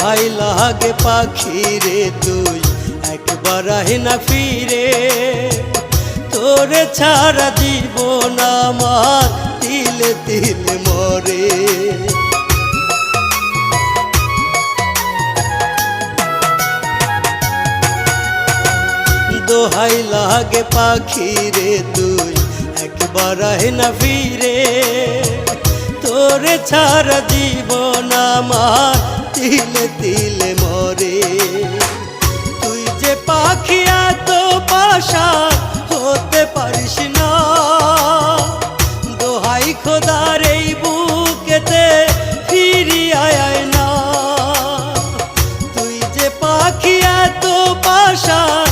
দোহাই লাগে পাখি রে তুই একবার আহে না ফিরে, তোরে ছাড়া জীবন আমার তিলে তিলে মরে। দোহাই লাগে পাখি রে তুই একবার আহে না ফিরে, তোরে ছাড়া জীবন আমার তিলে তিলে মরে। তুই যে পাখি এত পাশান হতে পারিস না, দোহাই খোদার এই বুকেতে ফিরি আয় না। তুই যে পাখি এত পাশান